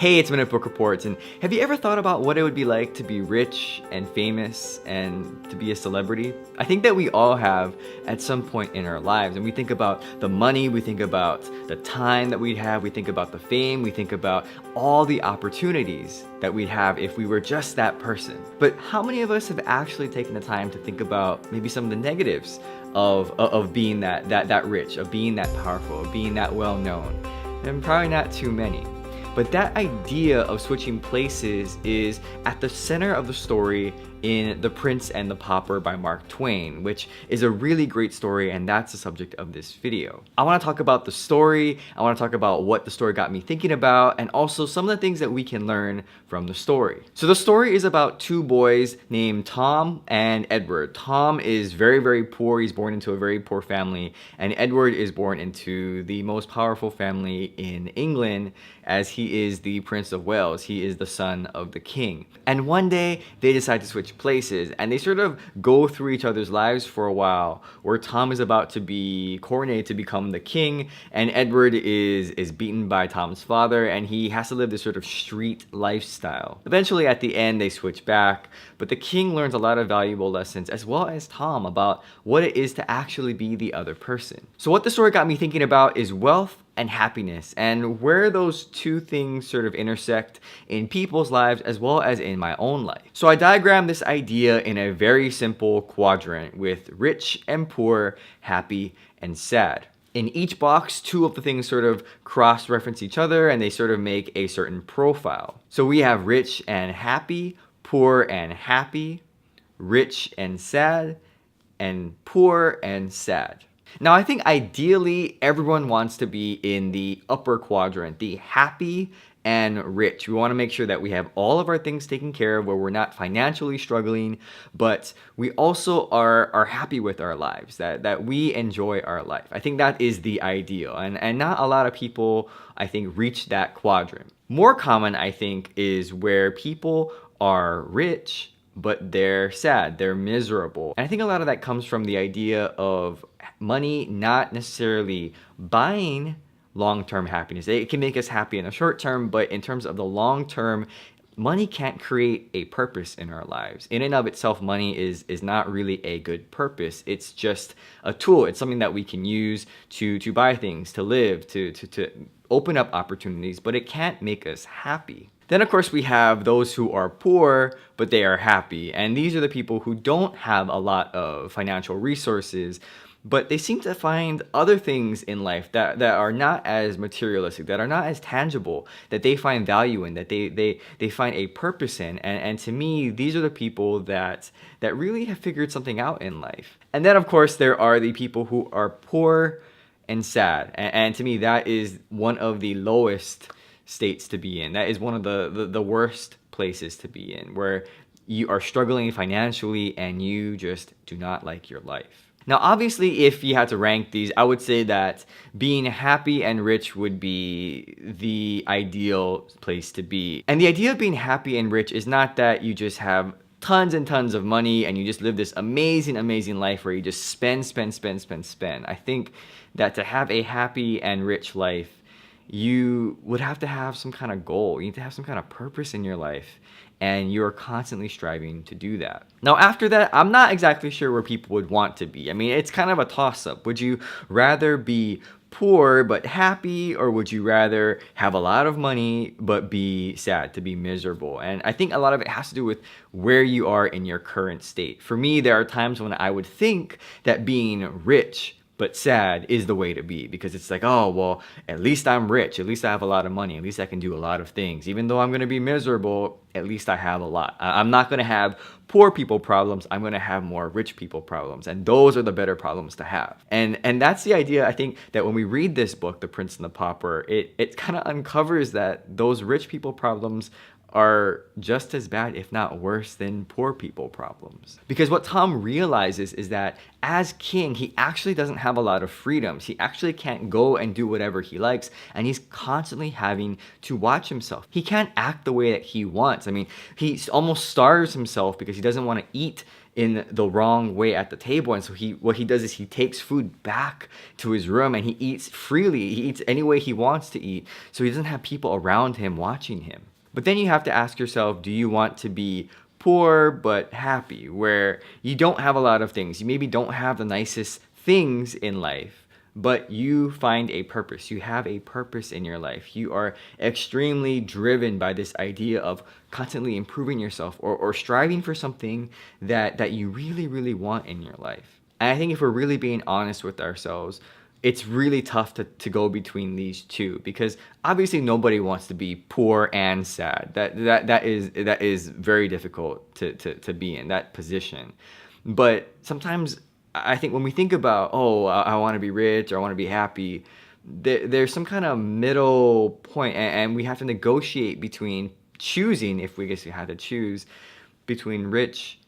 Hey, it's Minute Book Reports, and have you ever thought about what it would be like to be rich and famous and to be a celebrity? I think that we all have at some point in our lives, and we think about the money, we think about the time that we'd have, we think about the fame, we think about all the opportunities that we'd have if we were just that person. But how many of us have actually taken the time to think about maybe some of the negatives of being that rich, of being that powerful, of being that well known? And probably not too many. But that idea of switching places is at the center of the story in The Prince and the Pauper by Mark Twain, which is a really great story, and that's the subject of this video. I want to talk about the story, I want to talk about what the story got me thinking about, and also some of the things that we can learn from the story. So the story is about two boys named Tom and Edward. Tom is very, very poor. He's born into a very poor family, and Edward is born into the most powerful family in England, as he is the Prince of Wales. He is the son of the king. And one day they decide to switch places, and they sort of go through each other's lives for a while, where Tom is about to be coronated to become the king, and Edward is beaten by Tom's father, and he has to live this sort of street lifestyle. Eventually at the end they switch back, but the king learns a lot of valuable lessons, as well as Tom, about what it is to actually be the other person. So what the story got me thinking about is wealth and happiness, and where those two things sort of intersect in people's lives as well as in my own life. So I diagrammed this idea in a very simple quadrant with rich and poor, happy and sad. In each box, two of the things sort of cross-reference each other, and they sort of make a certain profile. So we have rich and happy, poor and happy, rich and sad, and poor and sad. Now, I think ideally everyone wants to be in the upper quadrant, the happy and rich. We want to make sure that we have all of our things taken care of, where we're not financially struggling, but we also are happy with our lives, that we enjoy our life. I think that is the ideal, and not a lot of people, I think, reach that quadrant. More common, I think, is where people are rich, but they're sad, they're miserable. And I think a lot of that comes from the idea of money not necessarily buying long-term happiness. It can make us happy in the short term, but in terms of the long term, money can't create a purpose in our lives. In and of itself, money is not really a good purpose. It's just a tool. It's something that we can use to buy things, to live, to open up opportunities, but it can't make us happy. Then, of course, we have those who are poor, but they are happy. And these are the people who don't have a lot of financial resources, but they seem to find other things in life that are not as materialistic, that are not as tangible, that they find value in, that they find a purpose in. And to me, these are the people that really have figured something out in life. And then, of course, there are the people who are poor and sad. And to me, that is one of the lowest states to be in. That is one of the worst places to be in, where you are struggling financially and you just do not like your life. Now, obviously, if you had to rank these, I would say that being happy and rich would be the ideal place to be. And the idea of being happy and rich is not that you just have tons and tons of money and you just live this amazing, amazing life where you just spend. I think that to have a happy and rich life, you would have to have some kind of goal. You need to have some kind of purpose in your life, and you're constantly striving to do that. Now, after that, I'm not exactly sure where people would want to be. I mean, it's kind of a toss-up. Would you rather be poor but happy, or would you rather have a lot of money but be sad, to be miserable? And I think a lot of it has to do with where you are in your current state. For me, there are times when I would think that being rich but sad is the way to be, because it's like, oh, well, at least I'm rich, at least I have a lot of money, at least I can do a lot of things. Even though I'm going to be miserable, at least I have a lot. I'm not going to have poor people problems, I'm going to have more rich people problems, and those are the better problems to have. And that's the idea. I think that when we read this book, The Prince and the Pauper, it kind of uncovers that those rich people problems are just as bad, if not worse, than poor people problems. Because what Tom realizes is that as king, he actually doesn't have a lot of freedoms. He actually can't go and do whatever he likes, and he's constantly having to watch himself. He can't act the way that he wants. I mean, he almost starves himself because he doesn't want to eat in the wrong way at the table. And so what he does is he takes food back to his room and he eats freely. He eats any way he wants to eat, so he doesn't have people around him watching him. But then you have to ask yourself, do you want to be poor but happy, where you don't have a lot of things? You maybe don't have the nicest things in life, but you find a purpose. You have a purpose in your life. You are extremely driven by this idea of constantly improving yourself or striving for something that you really, really want in your life. And I think if we're really being honest with ourselves, it's really tough to go between these two, because obviously nobody wants to be poor and sad. That is very difficult to be in that position. But sometimes I think when we think about, oh, I want to be rich or I want to be happy, there's some kind of middle point, and we have to negotiate between choosing, if we guess we had to choose, between rich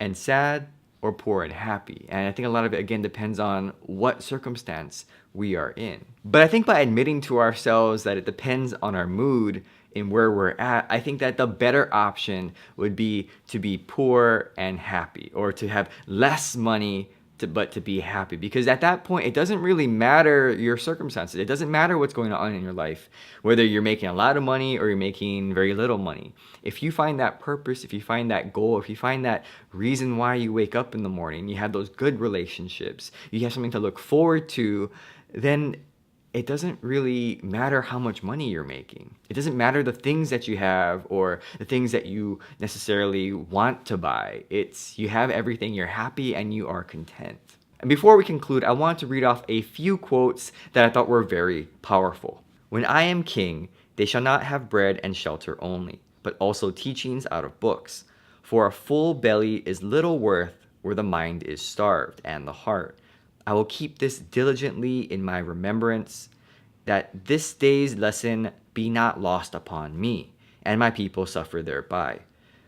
and sad or poor and happy. And I think a lot of it, again, depends on what circumstance we are in. But I think by admitting to ourselves that it depends on our mood and where we're at, I think that the better option would be to be poor and happy, or to have less money but to be happy. Because at that point, it doesn't really matter your circumstances. It doesn't matter what's going on in your life, whether you're making a lot of money or you're making very little money. If you find that purpose, if you find that goal, if you find that reason why you wake up in the morning, you have those good relationships, you have something to look forward to, then it doesn't really matter how much money you're making. It doesn't matter the things that you have or the things that you necessarily want to buy. It's you have everything, you're happy, and you are content. And before we conclude, I want to read off a few quotes that I thought were very powerful. "When I am king, they shall not have bread and shelter only, but also teachings out of books. For a full belly is little worth where the mind is starved and the heart. I will keep this diligently in my remembrance, that this day's lesson be not lost upon me, and my people suffer thereby.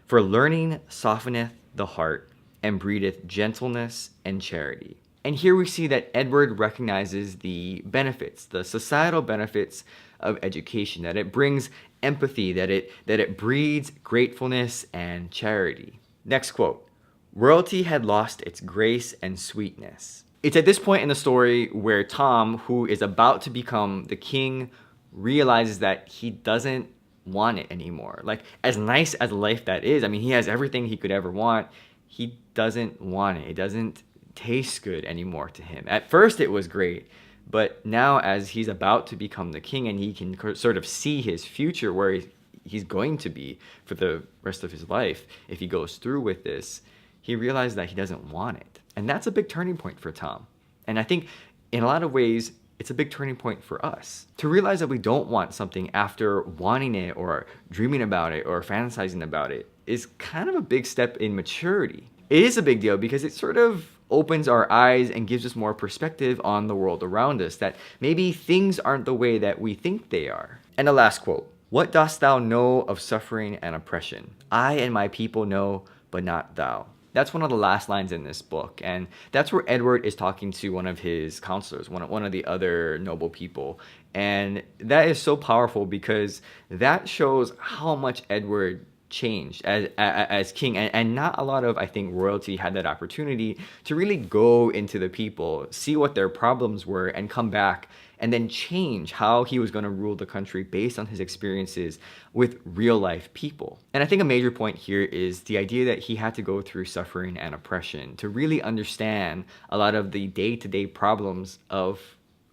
For learning softeneth the heart, and breedeth gentleness and charity." And here we see that Edward recognizes the benefits, the societal benefits of education, that it brings empathy, that it breeds gratefulness and charity. Next quote: "Royalty had lost its grace and sweetness." It's at this point in the story where Tom, who is about to become the king, realizes that he doesn't want it anymore. Like, as nice as life that is, I mean, he has everything he could ever want. He doesn't want it. It doesn't taste good anymore to him. At first it was great, but now as he's about to become the king and he can sort of see his future, where he's going to be for the rest of his life if he goes through with this, he realized that he doesn't want it. And that's a big turning point for Tom. And I think in a lot of ways, it's a big turning point for us. To realize that we don't want something after wanting it or dreaming about it or fantasizing about it is kind of a big step in maturity. It is a big deal because it sort of opens our eyes and gives us more perspective on the world around us, that maybe things aren't the way that we think they are. And the last quote: "What dost thou know of suffering and oppression? I and my people know, but not thou." That's one of the last lines in this book, and that's where Edward is talking to one of his counselors, one of the other noble people. And that is so powerful because that shows how much Edward changed as king, and not a lot of, I think, royalty had that opportunity to really go into the people, see what their problems were, and come back and then change how he was going to rule the country based on his experiences with real life people. And I think a major point here is the idea that he had to go through suffering and oppression to really understand a lot of the day-to-day problems of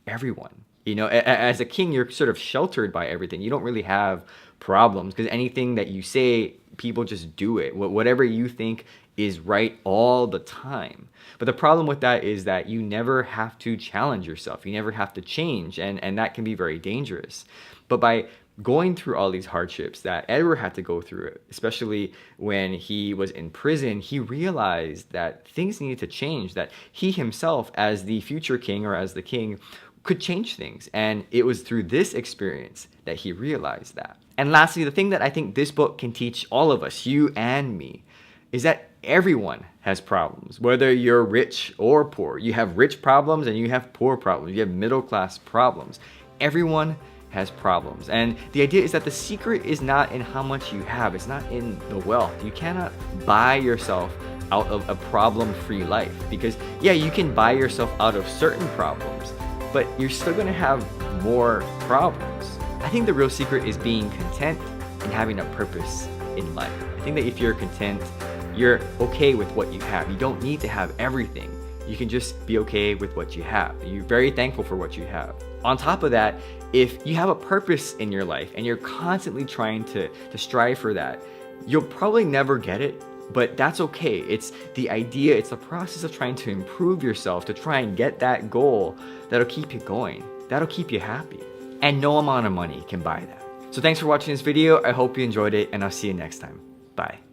everyone. You know, as a king, you're sort of sheltered by everything. You don't really have problems because anything that you say, people just do it. Whatever you think is right all the time. But the problem with that is that you never have to challenge yourself. You never have to change, and that can be very dangerous. But by going through all these hardships that Edward had to go through, especially when he was in prison, he realized that things needed to change, that he himself, as the future king or as the king, could change things. And it was through this experience that he realized that. And lastly, the thing that I think this book can teach all of us, you and me, is that everyone has problems. Whether you're rich or poor, you have rich problems and you have poor problems. You have middle class problems. Everyone has problems. And the idea is that the secret is not in how much you have. It's not in the wealth. You cannot buy yourself out of a problem-free life, because yeah, you can buy yourself out of certain problems, but you're still gonna have more problems. I think the real secret is being content and having a purpose in life. I think that if you're content, you're okay with what you have. You don't need to have everything. You can just be okay with what you have. You're very thankful for what you have. On top of that, if you have a purpose in your life and you're constantly trying to strive for that, you'll probably never get it, but that's okay. It's the idea, it's the process of trying to improve yourself, to try and get that goal that'll keep you going, that'll keep you happy. And no amount of money can buy that. So thanks for watching this video. I hope you enjoyed it, and I'll see you next time. Bye.